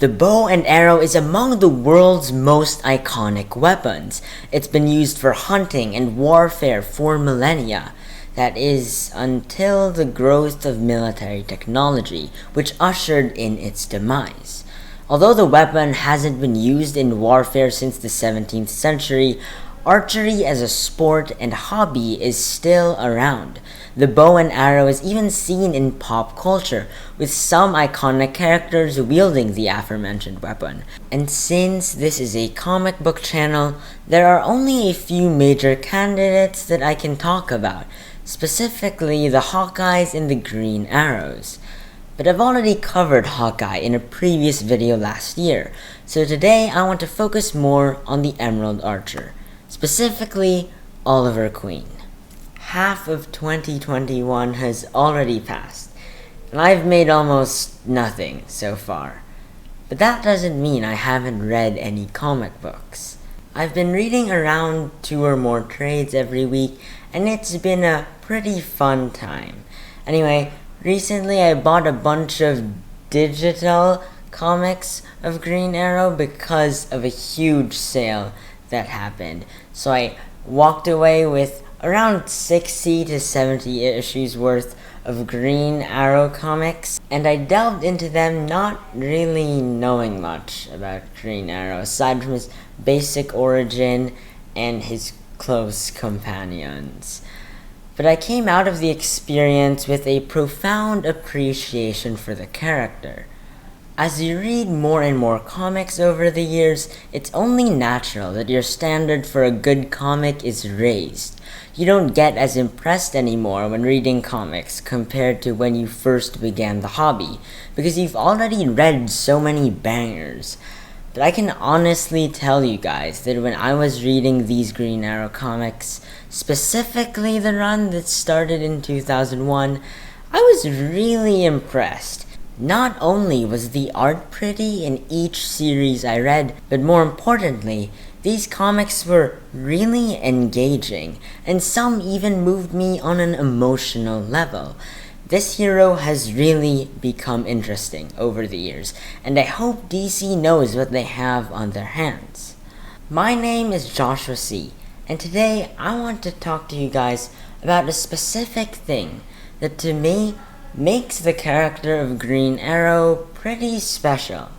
The bow and arrow is among the world's most iconic weapons. It's been used for hunting and warfare for millennia. That is, until the growth of military technology, which ushered in its demise. Although the weapon hasn't been used in warfare since the 17th century, archery as a sport and hobby is still around. The bow and arrow is even seen in pop culture, with some iconic characters wielding the aforementioned weapon. And since this is a comic book channel, there are only a few major candidates that I can talk about, specifically the Hawkeyes and the Green Arrows. But I've already covered Hawkeye in a previous video last year, so today I want to focus more on the Emerald Archer, specifically Oliver Queen. Half of 2021 has already passed, and I've made almost nothing so far. But that doesn't mean I haven't read any comic books. I've been reading around 2 or more trades every week, and it's been a pretty fun time. Anyway, recently I bought a bunch of digital comics of Green Arrow because of a huge sale that happened. So I walked away with around 60 to 70 issues worth of Green Arrow comics, and I delved into them not really knowing much about Green Arrow aside from his basic origin and his close companions. But I came out of the experience with a profound appreciation for the character. As you read more and more comics over the years, it's only natural that your standard for a good comic is raised. You don't get as impressed anymore when reading comics compared to when you first began the hobby, because you've already read so many bangers. But I can honestly tell you guys that when I was reading these Green Arrow comics, specifically the run that started in 2001, I was really impressed. Not only was the art pretty in each series I read, but more importantly, these comics were really engaging, and some even moved me on an emotional level. This hero has really become interesting over the years, and I hope DC knows what they have on their hands. My name is Joshua C., and today I want to talk to you guys about a specific thing that to me makes the character of Green Arrow pretty special.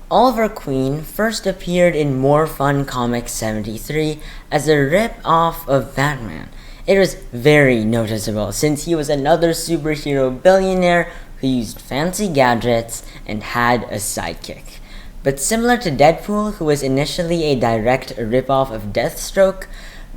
Oliver Queen first appeared in More Fun Comics 73 as a rip-off of Batman. It was very noticeable since he was another superhero billionaire who used fancy gadgets and had a sidekick. But similar to Deadpool, who was initially a direct rip-off of Deathstroke,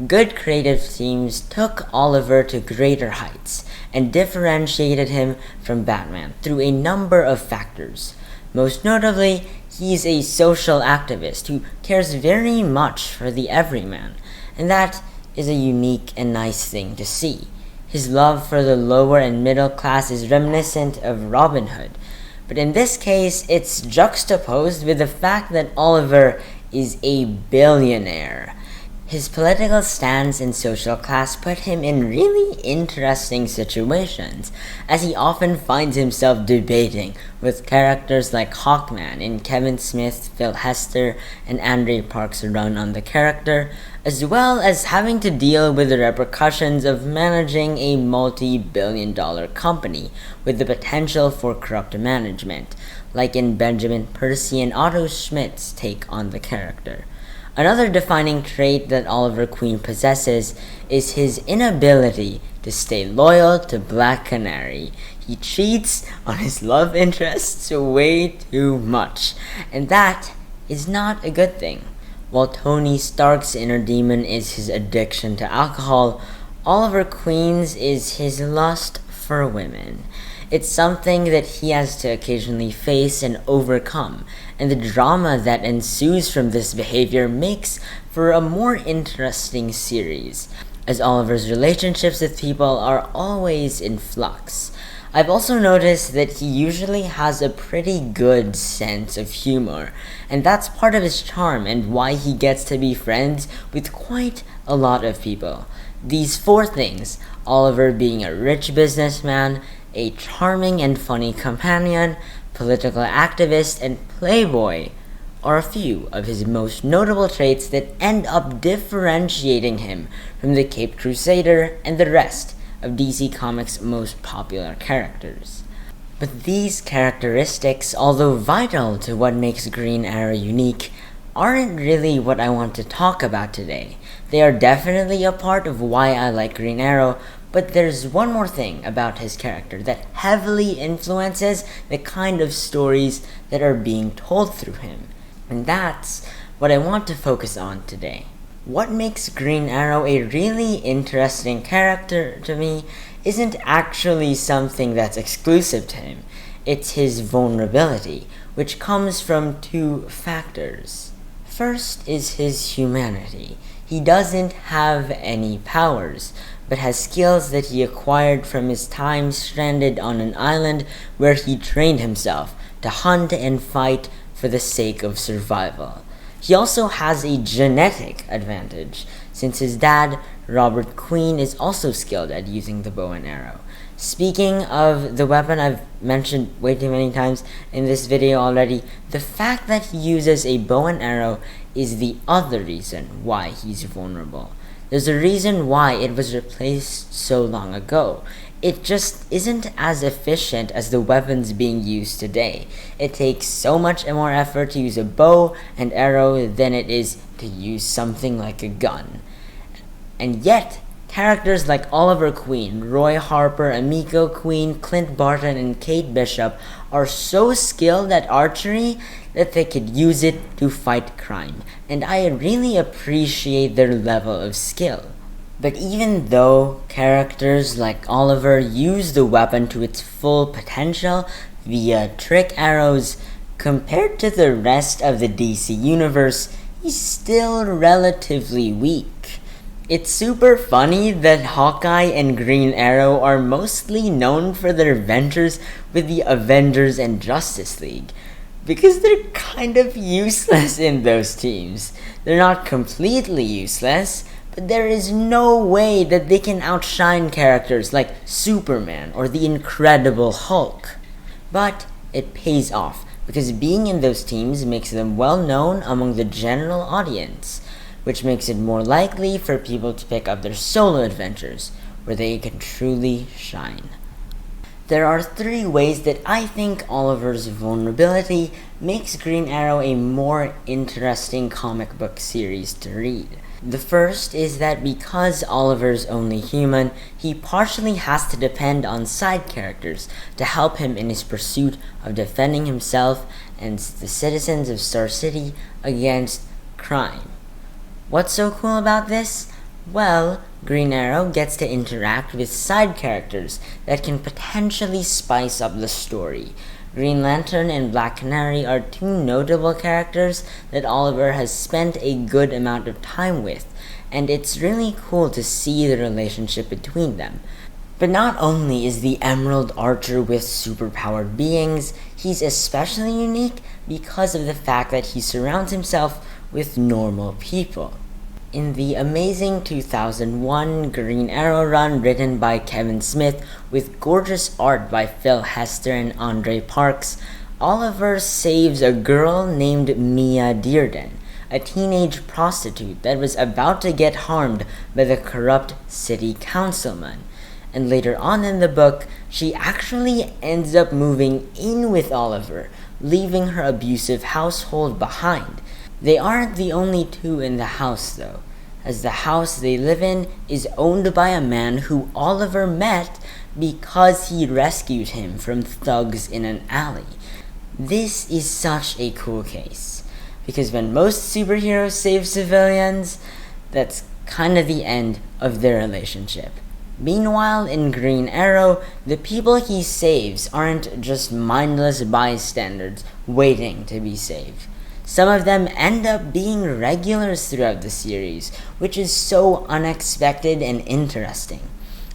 good creative teams took Oliver to greater heights and differentiated him from Batman through a number of factors. Most notably, he's a social activist who cares very much for the everyman, and that is a unique and nice thing to see. His love for the lower and middle class is reminiscent of Robin Hood, but in this case, it's juxtaposed with the fact that Oliver is a billionaire. His political stance and social class put him in really interesting situations, as he often finds himself debating with characters like Hawkman in Kevin Smith, Phil Hester, and Andre Park's run on the character, as well as having to deal with the repercussions of managing a multi-billion-dollar company with the potential for corrupt management, like in Benjamin Percy and Otto Schmidt's take on the character. Another defining trait that Oliver Queen possesses is his inability to stay loyal to Black Canary. He cheats on his love interests way too much, and that is not a good thing. While Tony Stark's inner demon is his addiction to alcohol, Oliver Queen's is his lust for women. It's something that he has to occasionally face and overcome, and the drama that ensues from this behavior makes for a more interesting series, as Oliver's relationships with people are always in flux. I've also noticed that he usually has a pretty good sense of humor, and that's part of his charm and why he gets to be friends with quite a lot of people. These 4 things, Oliver being a rich businessman, a charming and funny companion, political activist, and playboy are a few of his most notable traits that end up differentiating him from the Caped Crusader and the rest of DC Comics' most popular characters. But these characteristics, although vital to what makes Green Arrow unique, aren't really what I want to talk about today. They are definitely a part of why I like Green Arrow, but there's one more thing about his character that heavily influences the kind of stories that are being told through him. And that's what I want to focus on today. What makes Green Arrow a really interesting character to me isn't actually something that's exclusive to him. It's his vulnerability, which comes from two factors. First is his humanity. He doesn't have any powers, but has skills that he acquired from his time stranded on an island where he trained himself to hunt and fight for the sake of survival. He also has a genetic advantage, since his dad, Robert Queen, is also skilled at using the bow and arrow. Speaking of the weapon I've mentioned way too many times in this video already, the fact that he uses a bow and arrow is the other reason why he's vulnerable. There's a reason why it was replaced so long ago. It just isn't as efficient as the weapons being used today. It takes so much more effort to use a bow and arrow than it is to use something like a gun. And yet, characters like Oliver Queen, Roy Harper, Emiko Queen, Clint Barton, and Kate Bishop are so skilled at archery that they could use it to fight crime, and I really appreciate their level of skill. But even though characters like Oliver use the weapon to its full potential via trick arrows, compared to the rest of the DC universe, he's still relatively weak. It's super funny that Hawkeye and Green Arrow are mostly known for their ventures with the Avengers and Justice League, because they're kind of useless in those teams. They're not completely useless, but there is no way that they can outshine characters like Superman or the Incredible Hulk. But it pays off, because being in those teams makes them well known among the general audience, which makes it more likely for people to pick up their solo adventures, where they can truly shine. There are three ways that I think Oliver's vulnerability makes Green Arrow a more interesting comic book series to read. The first is that because Oliver's only human, he partially has to depend on side characters to help him in his pursuit of defending himself and the citizens of Star City against crime. What's so cool about this? Well, Green Arrow gets to interact with side characters that can potentially spice up the story. Green Lantern and Black Canary are two notable characters that Oliver has spent a good amount of time with, and it's really cool to see the relationship between them. But not only is the Emerald Archer with superpowered beings, he's especially unique because of the fact that he surrounds himself with normal people. In the amazing 2001 Green Arrow run written by Kevin Smith with gorgeous art by Phil Hester and Andre Parks, Oliver saves a girl named Mia Dearden, a teenage prostitute that was about to get harmed by the corrupt city councilman. And later on in the book, she actually ends up moving in with Oliver, leaving her abusive household behind. They aren't the only two in the house though, as the house they live in is owned by a man who Oliver met because he rescued him from thugs in an alley. This is such a cool case, because when most superheroes save civilians, that's kind of the end of their relationship. Meanwhile, in Green Arrow, the people he saves aren't just mindless bystanders waiting to be saved. Some of them end up being regulars throughout the series, which is so unexpected and interesting.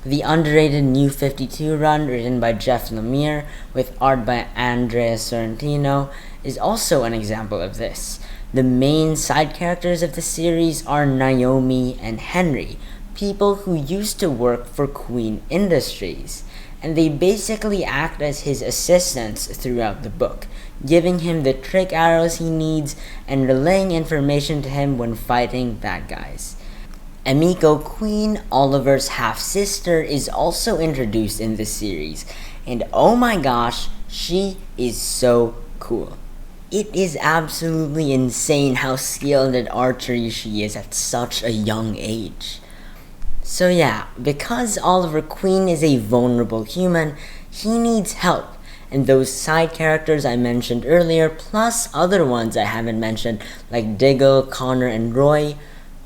The underrated New 52 run, written by Jeff Lemire with art by Andrea Sorrentino, is also an example of this. The main side characters of the series are Naomi and Henry, people who used to work for Queen Industries. and they basically act as his assistants throughout the book, giving him the trick arrows he needs and relaying information to him when fighting bad guys. Emiko Queen, Oliver's half-sister, is also introduced in this series, and oh my gosh, she is so cool. It is absolutely insane how skilled at archery she is at such a young age. So yeah, because Oliver Queen is a vulnerable human, he needs help, and those side characters I mentioned earlier, plus other ones I haven't mentioned, like Diggle, Connor, and Roy,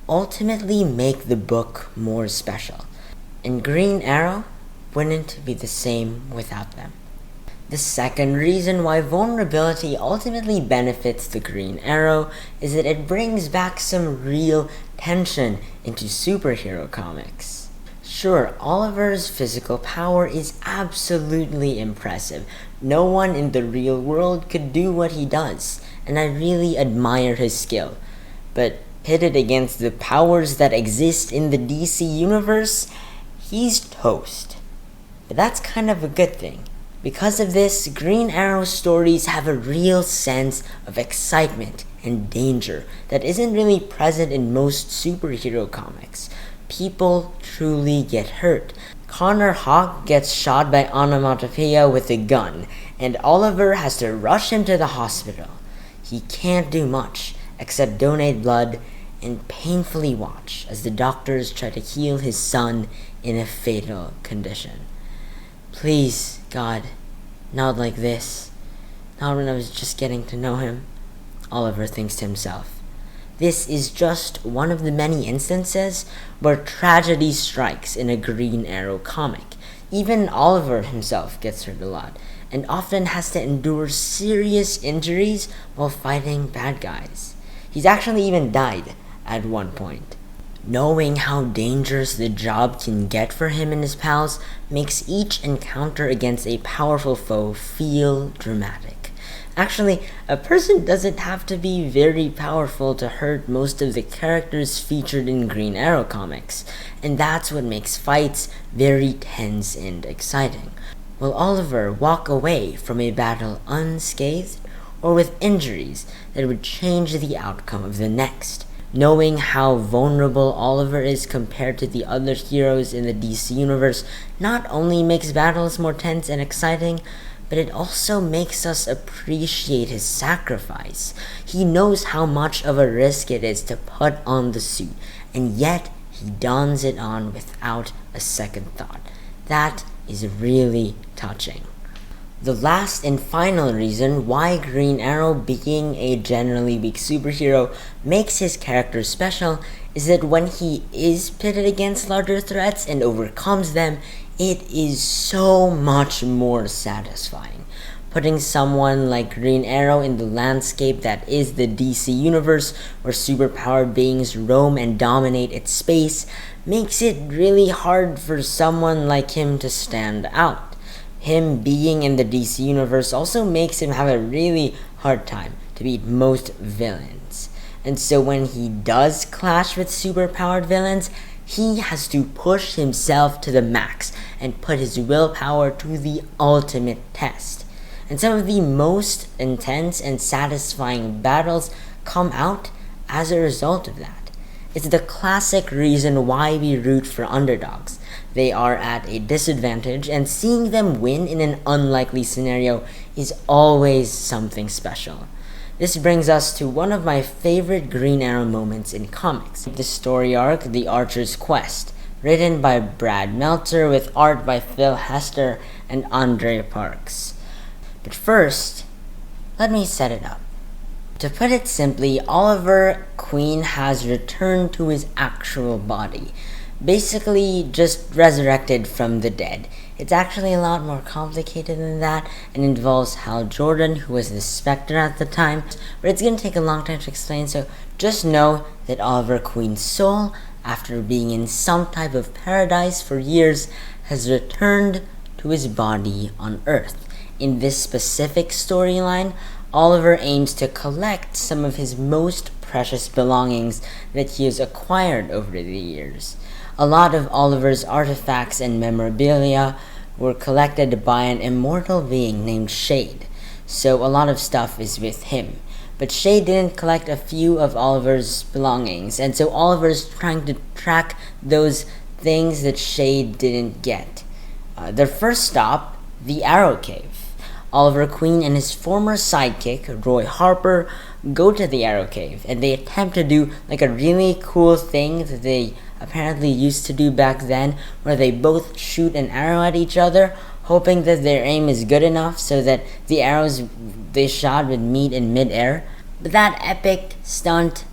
ultimately make the book more special. And Green Arrow wouldn't be the same without them. The second reason why vulnerability ultimately benefits the Green Arrow is that it brings back some real tension into superhero comics. Sure, Oliver's physical power is absolutely impressive. No one in the real world could do what he does, and I really admire his skill. But pitted against the powers that exist in the DC universe, he's toast. But that's kind of a good thing. Because of this, Green Arrow stories have a real sense of excitement and danger that isn't really present in most superhero comics. People truly get hurt. Connor Hawke gets shot by Onomatopoeia with a gun, and Oliver has to rush him to the hospital. He can't do much except donate blood and painfully watch as the doctors try to heal his son in a fatal condition. Please, God, not like this. Not when I was just getting to know him, Oliver thinks to himself. This is just one of the many instances where tragedy strikes in a Green Arrow comic. Even Oliver himself gets hurt a lot, and often has to endure serious injuries while fighting bad guys. He's actually even died at one point. Knowing how dangerous the job can get for him and his pals makes each encounter against a powerful foe feel dramatic. Actually, a person doesn't have to be very powerful to hurt most of the characters featured in Green Arrow comics, and that's what makes fights very tense and exciting. Will Oliver walk away from a battle unscathed, or with injuries that would change the outcome of the next? Knowing how vulnerable Oliver is compared to the other heroes in the DC universe not only makes battles more tense and exciting, but it also makes us appreciate his sacrifice. He knows how much of a risk it is to put on the suit, and yet he dons it on without a second thought. That is really touching. The last and final reason why Green Arrow, being a generally weak superhero, makes his character special is that when he is pitted against larger threats and overcomes them, it is so much more satisfying. Putting someone like Green Arrow in the landscape that is the DC universe, where superpowered beings roam and dominate its space, makes it really hard for someone like him to stand out. Him being in the DC universe also makes him have a really hard time to beat most villains. And so when he does clash with superpowered villains, he has to push himself to the max and put his willpower to the ultimate test. And some of the most intense and satisfying battles come out as a result of that. It's the classic reason why we root for underdogs. They are at a disadvantage, and seeing them win in an unlikely scenario is always something special. This brings us to one of my favorite Green Arrow moments in comics, the story arc, The Archer's Quest, written by Brad Meltzer with art by Phil Hester and Andre Parks. But first, let me set it up. To put it simply, Oliver Queen has returned to his actual body, basically just resurrected from the dead. It's actually a lot more complicated than that and involves Hal Jordan, who was the Spectre at the time, but it's going to take a long time to explain, so just know that Oliver Queen's soul, after being in some type of paradise for years, has returned to his body on Earth. In this specific storyline, Oliver aims to collect some of his most precious belongings that he has acquired over the years. A lot of Oliver's artifacts and memorabilia were collected by an immortal being named Shade, so a lot of stuff is with him. But Shade didn't collect a few of Oliver's belongings, and so Oliver's trying to track those things that Shade didn't get. Their first stop, the Arrow Cave. Oliver Queen and his former sidekick, Roy Harper, go to the Arrow Cave, and they attempt to do like a really cool thing that they apparently used to do back then, where they both shoot an arrow at each other, hoping that their aim is good enough so that the arrows they shot would meet in midair. But that epic stunt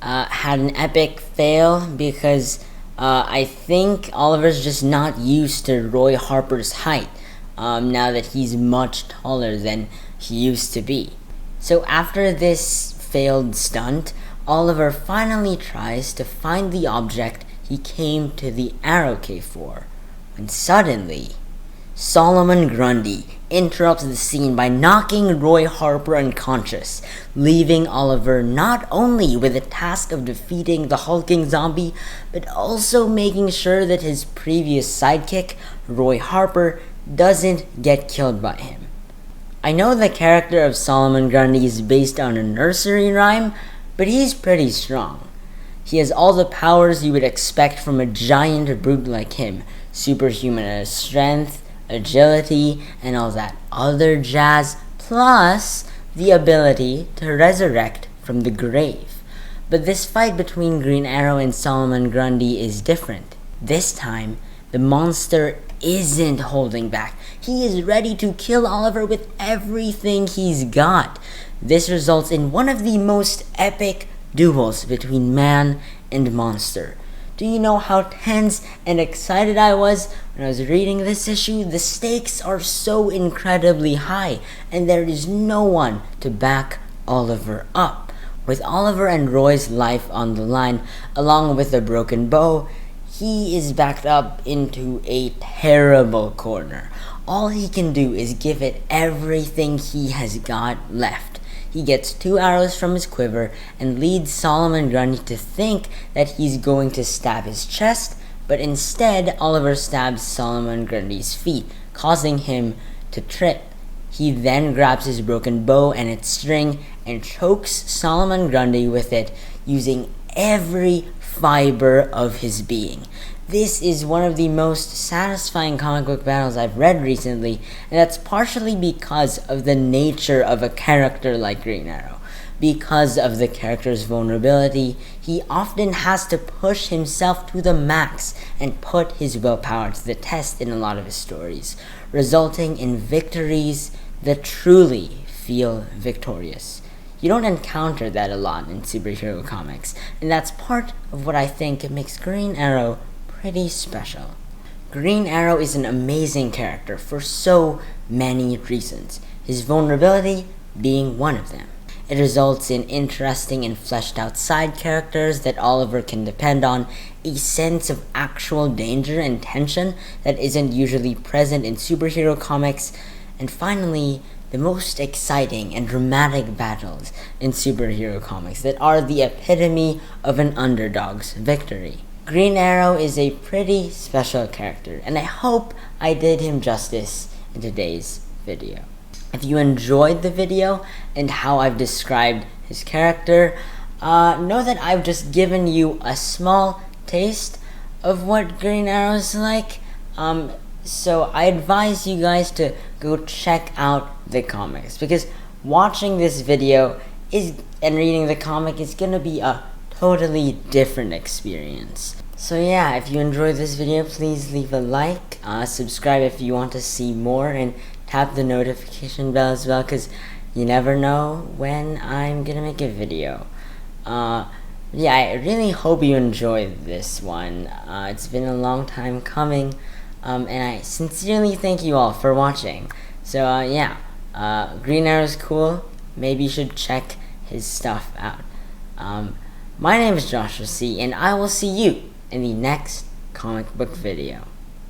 had an epic fail because I think Oliver's just not used to Roy Harper's height now that he's much taller than he used to be. So after this failed stunt, Oliver finally tries to find the object he came to the Arrow Cave for, when suddenly Solomon Grundy interrupts the scene by knocking Roy Harper unconscious, leaving Oliver not only with the task of defeating the hulking zombie, but also making sure that his previous sidekick, Roy Harper, doesn't get killed by him. I know the character of Solomon Grundy is based on a nursery rhyme, but he's pretty strong. He has all the powers you would expect from a giant brute like him: superhuman strength, agility, and all that other jazz, plus the ability to resurrect from the grave. But this fight between Green Arrow and Solomon Grundy is different. This time, the monster isn't holding back. He is ready to kill Oliver with everything he's got. This results in one of the most epic duels between man and monster. Do you know how tense and excited I was when I was reading this issue? The stakes are so incredibly high, and there is no one to back Oliver up. With Oliver and Roy's life on the line, along with the broken bow, he is backed up into a terrible corner. All he can do is give it everything he has got left. He gets 2 arrows from his quiver and leads Solomon Grundy to think that he's going to stab his chest, but instead Oliver stabs Solomon Grundy's feet, causing him to trip. He then grabs his broken bow and its string and chokes Solomon Grundy with it, using every fiber of his being. This is one of the most satisfying comic book battles I've read recently, and that's partially because of the nature of a character like Green Arrow. Because of the character's vulnerability, he often has to push himself to the max and put his willpower to the test in a lot of his stories, resulting in victories that truly feel victorious. You don't encounter that a lot in superhero comics, and that's part of what I think makes Green Arrow pretty special. Green Arrow is an amazing character for so many reasons, his vulnerability being one of them. It results in interesting and fleshed out side characters that Oliver can depend on, a sense of actual danger and tension that isn't usually present in superhero comics, and finally, the most exciting and dramatic battles in superhero comics that are the epitome of an underdog's victory. Green Arrow is a pretty special character, and I hope I did him justice in today's video. If you enjoyed the video and how I've described his character, know that I've just given you a small taste of what Green Arrow is like. So I advise you guys to go check out the comics, because watching this video and reading the comic is gonna be a totally different experience. So yeah, if you enjoyed this video, please leave a like, subscribe if you want to see more, and tap the notification bell as well, because you never know when I'm gonna make a video. Yeah, I really hope you enjoyed this one. It's been a long time coming, and I sincerely thank you all for watching. So yeah, Green Arrow's cool. Maybe you should check his stuff out. My name is Joshua C, and I will see you in the next comic book video.